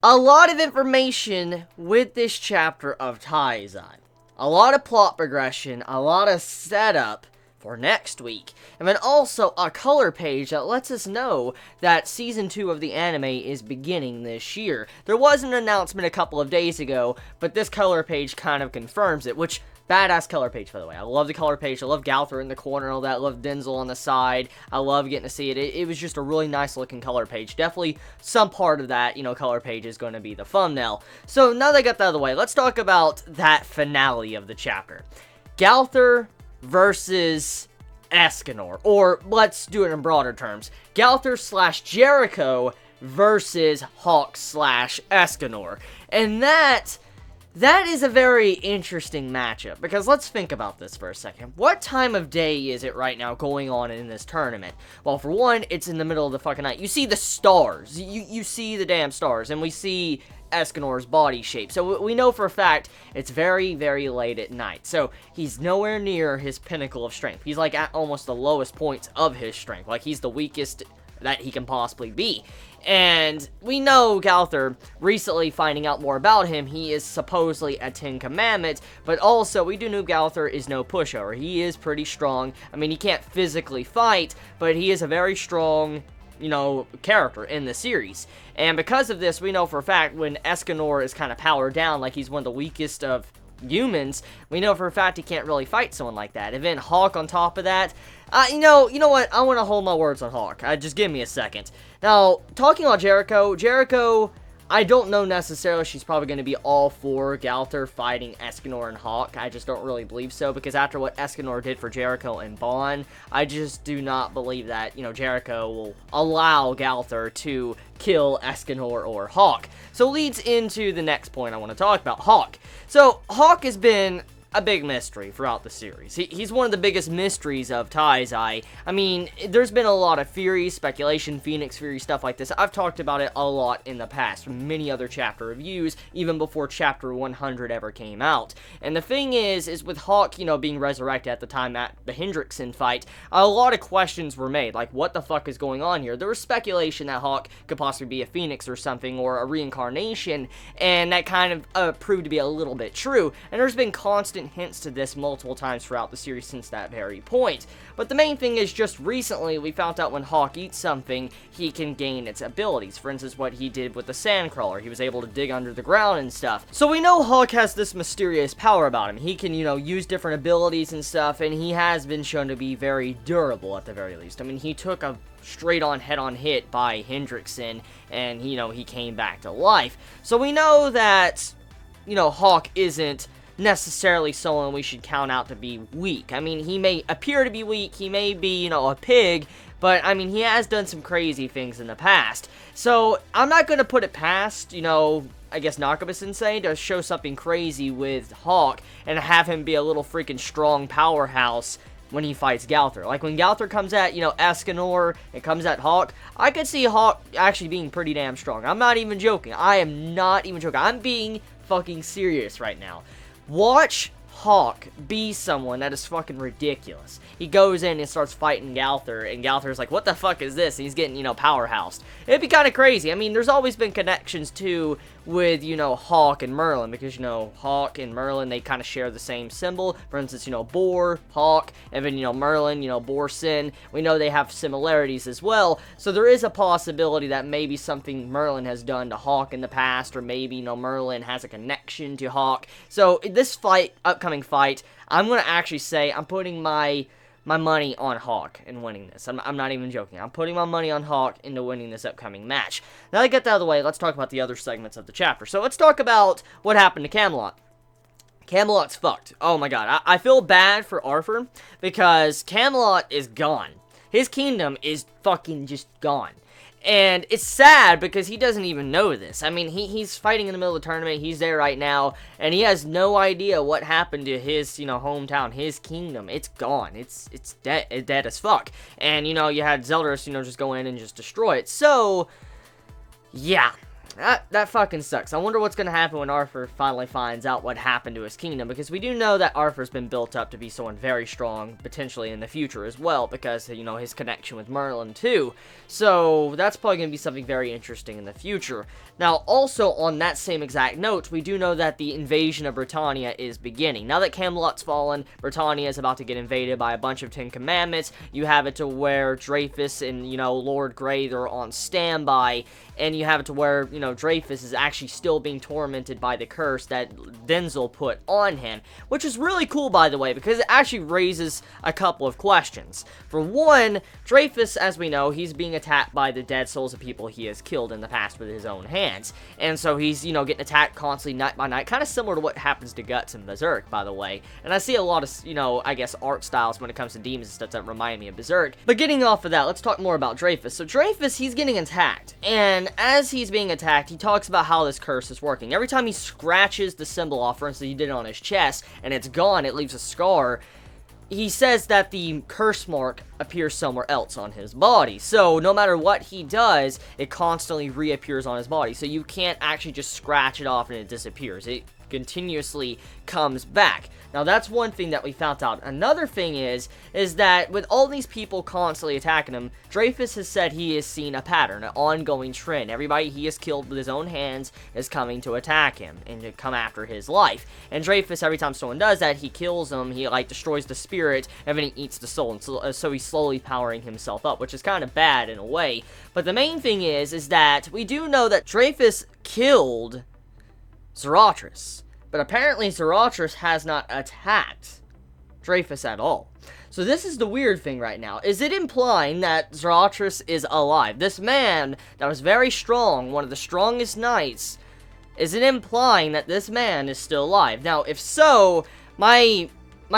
A lot of information with this chapter of Taizai. A lot of plot progression, a lot of setup for next week, and then also a color page that lets us know that Season 2 of the anime is beginning this year. There was an announcement a couple of days ago, but this color page kind of confirms it, which, badass color page, by the way. I love the color page. I love Gowther in the corner and all that. I love Denzel on the side. I love getting to see it. It was just a really nice looking color page. Definitely some part of that, color page is going to be the thumbnail. So now that I got that out of the way, let's talk about that finale of the chapter. Gowther versus Escanor, or let's do it in broader terms. Gowther / Jericho versus Hawk / Escanor. And that is a very interesting matchup, because let's think about this for a second. What time of day is it right now going on in this tournament? Well, for one, it's in the middle of the fucking night. You see the stars. You see the damn stars, and we see Escanor's body shape. So we know for a fact it's very, very late at night. So he's nowhere near his pinnacle of strength. He's like at almost the lowest points of his strength. Like he's the weakest that he can possibly be. And we know Gowther, recently finding out more about him, he is supposedly a 10 Commandments, but also we do know Gowther is no pushover. He is pretty strong. I mean, he can't physically fight, but he is a very strong, character in the series. And because of this, we know for a fact when Escanor is kind of powered down, like he's one of the weakest of humans, we know for a fact he can't really fight someone like that. And then Hawk on top of that, you know what, I want to hold my words on Hawk. Just give me a second. Now, talking about Jericho, I don't know necessarily she's probably going to be all for Gowther fighting Escanor and Hawk. I just don't really believe so, because after what Escanor did for Jericho and Bond, I just do not believe that, Jericho will allow Gowther to kill Escanor or Hawk. So leads into the next point I want to talk about, Hawk. So, Hawk has been a big mystery throughout the series. He's one of the biggest mysteries of Taizai. I mean, there's been a lot of theories, speculation, Phoenix Fury, stuff like this. I've talked about it a lot in the past, many other chapter reviews, even before chapter 100 ever came out. And the thing is with Hawk, being resurrected at the time at the Hendrickson fight, a lot of questions were made, like, what the fuck is going on here? There was speculation that Hawk could possibly be a Phoenix or something, or a reincarnation, and that kind of proved to be a little bit true. And there's been constant hints to this multiple times throughout the series since that very point. But the main thing is, just recently we found out when Hawk eats something, he can gain its abilities. For instance, what he did with the Sandcrawler. He was able to dig under the ground and stuff. So we know Hawk has this mysterious power about him. He can, use different abilities and stuff, and he has been shown to be very durable at the very least. I mean, he took a straight-on, head-on hit by Hendrickson, and, he came back to life. So we know that, Hawk isn't necessarily someone we should count out to be weak. I mean, he may appear to be weak, he may be, a pig, but, I mean, he has done some crazy things in the past. So, I'm not going to put it past, I guess Nakaba-sensei to show something crazy with Hawk and have him be a little freaking strong powerhouse when he fights Gowther. Like, when Gowther comes at, Escanor and comes at Hawk, I could see Hawk actually being pretty damn strong. I'm not even joking. I am not even joking. I'm being fucking serious right now. Watch Hawk be someone that is fucking ridiculous. He goes in and starts fighting Gowther, and Gowther's like, what the fuck is this? And he's getting, powerhoused. It'd be kind of crazy. I mean, there's always been connections, too, with, Hawk and Merlin, because, Hawk and Merlin, they kind of share the same symbol. For instance, Boar, Hawk, and then, Merlin, Boar Sin. We know they have similarities as well, so there is a possibility that maybe something Merlin has done to Hawk in the past, or maybe, Merlin has a connection to Hawk. So, this upcoming fight, I'm going to actually say I'm putting my money on Hawk in winning this. I'm not even joking. I'm putting my money on Hawk into winning this upcoming match. Now that I get that out of the way, let's talk about the other segments of the chapter. So let's talk about what happened to Camelot. Camelot's fucked. Oh my god. I feel bad for Arthur because Camelot is gone. His kingdom is fucking just gone. And it's sad because he doesn't even know this. I mean, he's fighting in the middle of the tournament. He's there right now. And he has no idea what happened to his, hometown, his kingdom. It's gone. It's dead. It's dead as fuck. And, you had Zeldris, just go in and just destroy it. So, yeah. That fucking sucks. I wonder what's gonna happen when Arthur finally finds out what happened to his kingdom, because we do know that Arthur's been built up to be someone very strong, potentially in the future as well, because, you know, his connection with Merlin too. So, that's probably gonna be something very interesting in the future. Now, also, on that same exact note, we do know that the invasion of Britannia is beginning. Now that Camelot's fallen, Britannia is about to get invaded by a bunch of Ten Commandments. You have it to where Dreyfus and, you know, Lord Grey, they're on standby, and you have it to where, you know, Dreyfus is actually still being tormented by the curse that Denzel put on him, which is really cool, by the way, because it actually raises a couple of questions. For one, Dreyfus, as we know, he's being attacked by the dead souls of people he has killed in the past with his own hands, and so he's, you know, getting attacked constantly night by night, kind of similar to what happens to Guts in Berserk, by the way, and I see a lot of, you know, I guess, art styles when it comes to demons and stuff that remind me of Berserk. But getting off of that, let's talk more about Dreyfus. So Dreyfus, he's getting attacked, and as he's being attacked, he talks about how this curse is working. Every time he scratches the symbol off, for instance, he did it on his chest, and it's gone, it leaves a scar, he says that the curse mark appears somewhere else on his body. So, no matter what he does, it constantly reappears on his body. So, you can't actually just scratch it off and it disappears. It continuously comes back. Now, that's one thing that we found out. Another thing is that with all these people constantly attacking him, Dreyfus has said he has seen a pattern, an ongoing trend. Everybody he has killed with his own hands is coming to attack him and to come after his life. And Dreyfus, every time someone does that, he kills them, he, like, destroys the spirit, and then he eats the soul. And so he's slowly powering himself up, which is kind of bad in a way. But the main thing is that we do know that Dreyfus killed Zarathustra, but apparently Zarathustra has not attacked Dreyfus at all. So this is the weird thing right now. Is it implying that Zarathustra is alive? This man that was very strong, one of the strongest knights, is it implying that this man is still alive? Now, if so, my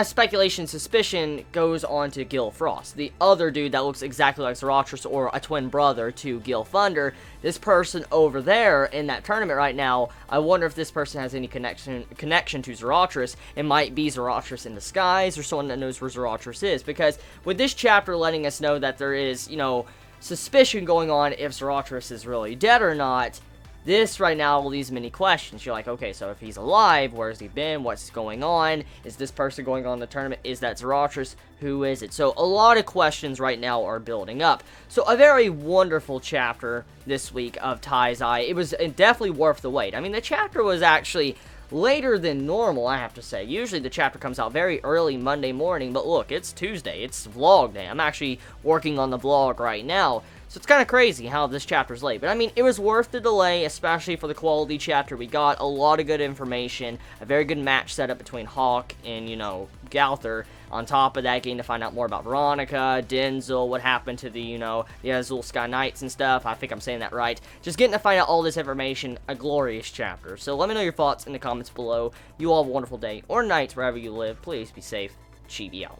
speculation, suspicion goes on to Gil Frost, the other dude that looks exactly like Zarathustra, or a twin brother to Gil Thunder. This person over there in that tournament right now, I wonder if this person has any connection to Zarathustra. It might be Zarathustra in disguise, or someone that knows where Zarathustra is, because with this chapter letting us know that there is, you know, suspicion going on if Zarathustra is really dead or not, this right now leaves many questions. You're like, okay, so if he's alive, where has he been? What's going on? Is this person going on in the tournament? Is that Zarathustra? Who is it? So a lot of questions right now are building up. So a very wonderful chapter this week of Taizai. It was definitely worth the wait. I mean, the chapter was actually later than normal, I have to say. Usually the chapter comes out very early Monday morning, but look, it's Tuesday. It's vlog day. I'm actually working on the vlog right now. So it's kind of crazy how this chapter's late. But I mean, it was worth the delay, especially for the quality chapter we got. A lot of good information, a very good match setup between Hawk and, you know, Gowther. On top of that, getting to find out more about Veronica, Denzel, what happened to the, you know, the Azul Sky Knights and stuff. I think I'm saying that right. Just getting to find out all this information, a glorious chapter. So let me know your thoughts in the comments below. You all have a wonderful day or night wherever you live. Please be safe. Chibi out.